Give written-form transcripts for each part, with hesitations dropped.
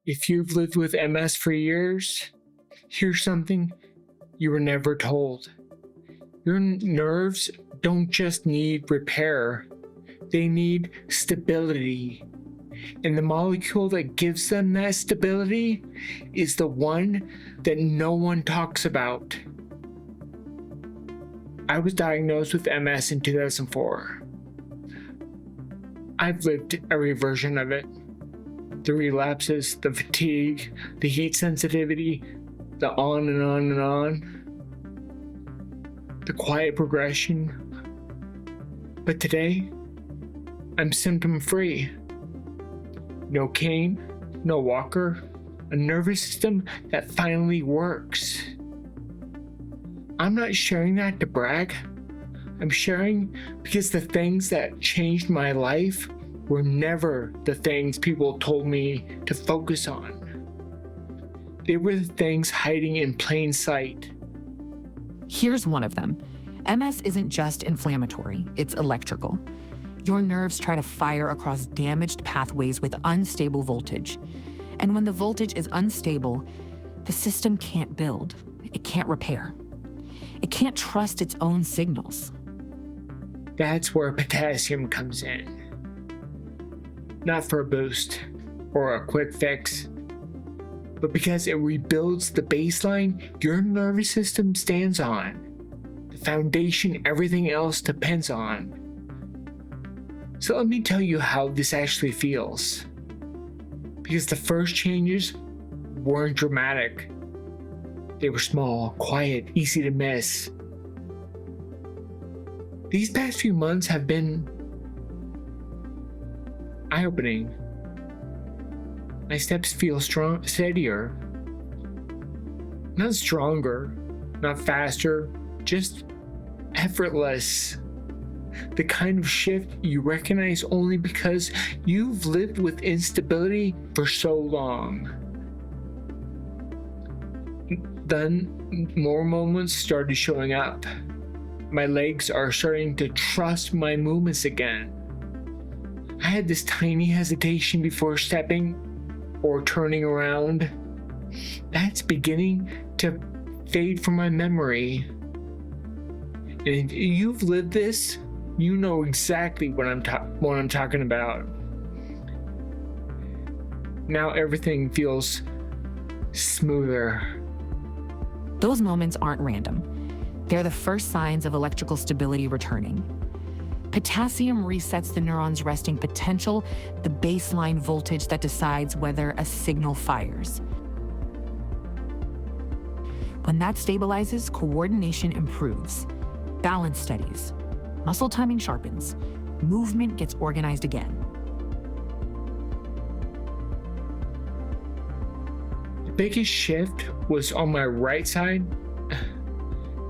If you've lived with MS for years, here's something you were never told. Your nerves don't just need repair, they need stability. And the molecule that gives them that stability is the one that no one talks about. I was diagnosed with MS in 2004. I've lived every version of it. The relapses, the fatigue, the heat sensitivity, the on and on and on. The quiet progression. But today, I'm symptom free. No cane, no walker, a nervous system that finally works. I'm not sharing that to brag. I'm sharing because the things that changed my life were never the things people told me to focus on. They were the things hiding in plain sight. Here's one of them. MS isn't just inflammatory, it's electrical. Your nerves try to fire across damaged pathways with unstable voltage. And when the voltage is unstable, the system can't build, it can't repair. It can't trust its own signals. That's where potassium comes in. Not for a boost or a quick fix, but because it rebuilds the baseline your nervous system stands on, the foundation everything else depends on. So let me tell you how this actually feels. Because the first changes weren't dramatic. They were small, quiet, easy to miss. These past few months have been eye-opening. My steps feel steadier. Not stronger, not faster, just effortless. The kind of shift you recognize only because you've lived with instability for so long. Then more moments started showing up. My legs are starting to trust my movements again. I had this tiny hesitation before stepping or turning around. That's beginning to fade from my memory. And if you've lived this, you know exactly what I'm talking about. Now everything feels smoother. Those moments aren't random. They're the first signs of electrical stability returning. Potassium resets the neuron's resting potential, the baseline voltage that decides whether a signal fires. When that stabilizes, coordination improves, balance steadies, muscle timing sharpens, movement gets organized again. The biggest shift was on my right side,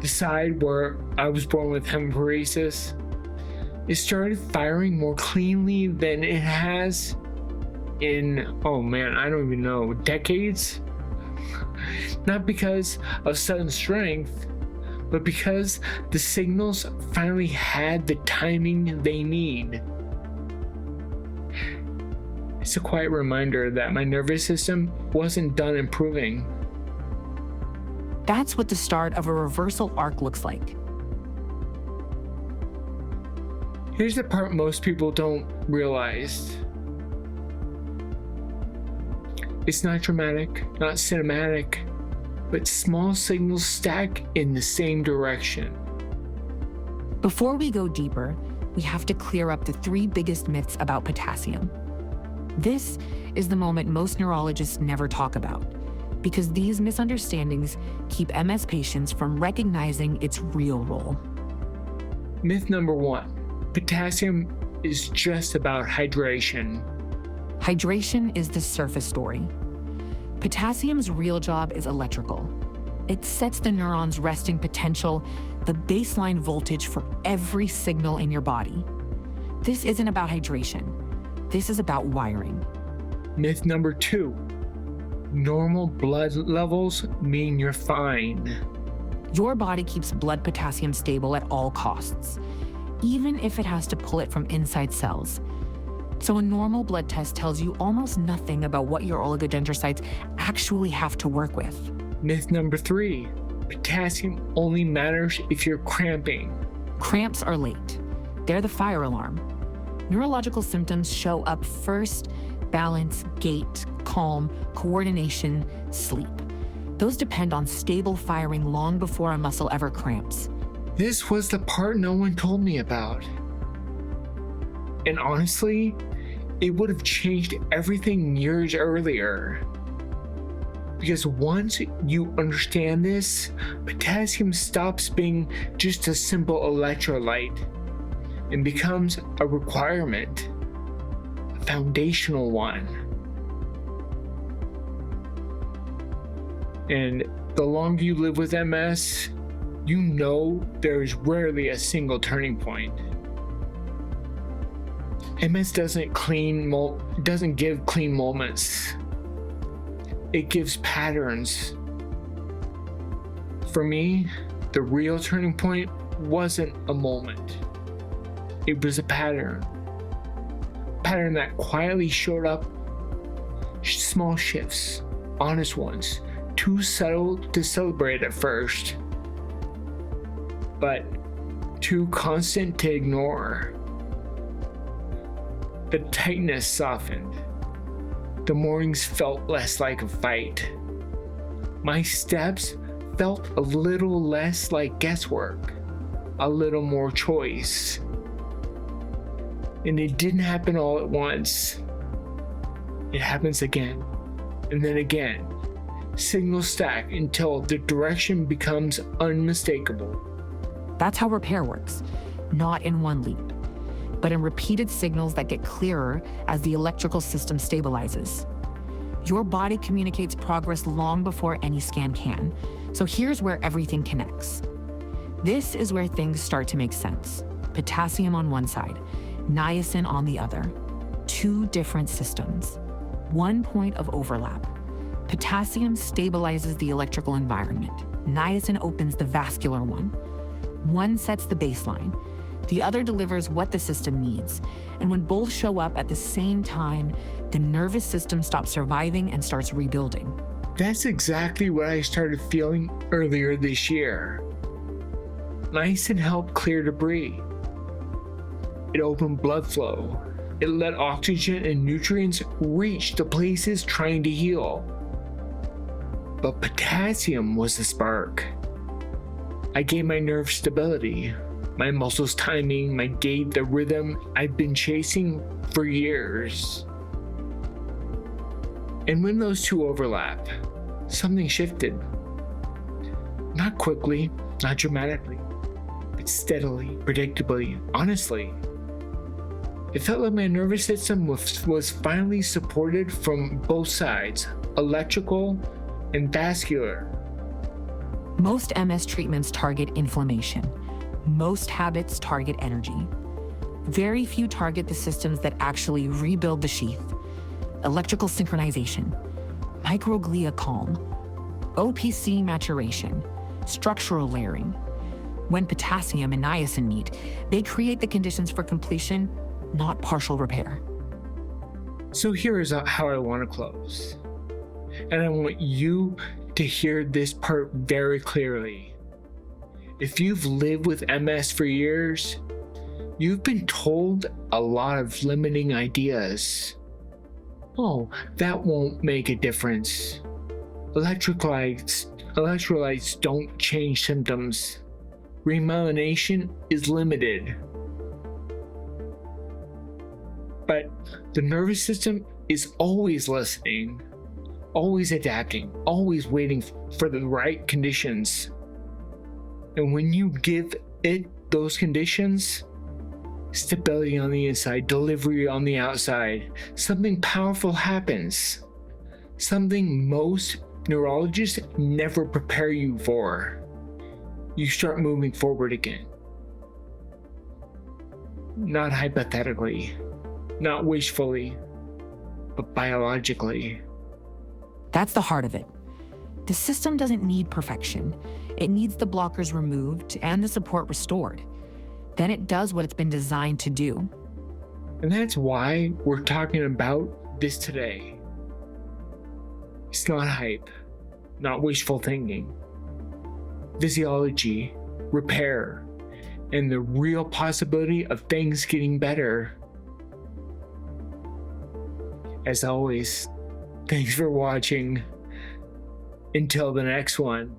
the side where I was born with hemiparesis. It started firing more cleanly than it has in, I don't even know, decades? Not because of sudden strength, but because the signals finally had the timing they need. It's a quiet reminder that my nervous system wasn't done improving. That's what the start of a reversal arc looks like. Here's the part most people don't realize. It's not dramatic, not cinematic, but small signals stack in the same direction. Before we go deeper, we have to clear up the 3 biggest myths about potassium. This is the moment most neurologists never talk about, because these misunderstandings keep MS patients from recognizing its real role. Myth number 1, potassium is just about hydration. Hydration is the surface story. Potassium's real job is electrical. It sets the neuron's resting potential, the baseline voltage for every signal in your body. This isn't about hydration. This is about wiring. Myth number 2, normal blood levels mean you're fine. Your body keeps blood potassium stable at all costs, even if it has to pull it from inside cells. So a normal blood test tells you almost nothing about what your oligodendrocytes actually have to work with. Myth number 3, potassium only matters if you're cramping. Cramps are late. They're the fire alarm. Neurological symptoms show up first: balance, gait, calm, coordination, sleep. Those depend on stable firing long before a muscle ever cramps. This was the part no one told me about. And honestly, it would have changed everything years earlier. Because once you understand this, potassium stops being just a simple electrolyte and becomes a requirement, a foundational one. And the longer you live with MS, you know there is rarely a single turning point. MS doesn't give clean moments. It gives patterns. For me, the real turning point wasn't a moment. It was a pattern. Pattern that quietly showed up. Small shifts, honest ones, too subtle to celebrate at first, but too constant to ignore. The tightness softened. The mornings felt less like a fight. My steps felt a little less like guesswork, a little more choice. And it didn't happen all at once. It happens again, and then again. Signals stack until the direction becomes unmistakable. That's how repair works, not in one leap, but in repeated signals that get clearer as the electrical system stabilizes. Your body communicates progress long before any scan can, so here's where everything connects. This is where things start to make sense. Potassium on one side, niacin on the other. Two different systems. One point of overlap. Potassium stabilizes the electrical environment. Niacin opens the vascular one. One sets the baseline. The other delivers what the system needs. And when both show up at the same time, the nervous system stops surviving and starts rebuilding. That's exactly what I started feeling earlier this year. Niacin helped clear debris. It opened blood flow. It let oxygen and nutrients reach the places trying to heal. But potassium was the spark. I gave my nerves stability, my muscles timing, my gait, the rhythm I'd been chasing for years. And when those two overlap, something shifted. Not quickly, not dramatically, but steadily, predictably, honestly. It felt like my nervous system was finally supported from both sides, electrical and vascular. Most MS treatments target inflammation. Most habits target energy. Very few target the systems that actually rebuild the sheath. Electrical synchronization, microglia calm, OPC maturation, structural layering. When potassium and niacin meet, they create the conditions for completion, not partial repair. So here is how I want to close. And I want you to hear this part very clearly. If you've lived with MS for years, you've been told a lot of limiting ideas. Oh, that won't make a difference. Electrolytes don't change symptoms. Remyelination is limited. But the nervous system is always listening, always adapting, always waiting for the right conditions. And when you give it those conditions, stability on the inside, delivery on the outside, something powerful happens. Something most neurologists never prepare you for. You start moving forward again. Not hypothetically, not wishfully, but biologically. That's the heart of it. The system doesn't need perfection. It needs the blockers removed and the support restored. Then it does what it's been designed to do. And that's why we're talking about this today. It's not hype, not wishful thinking. Physiology, repair, and the real possibility of things getting better. As always, thanks for watching. Until the next one.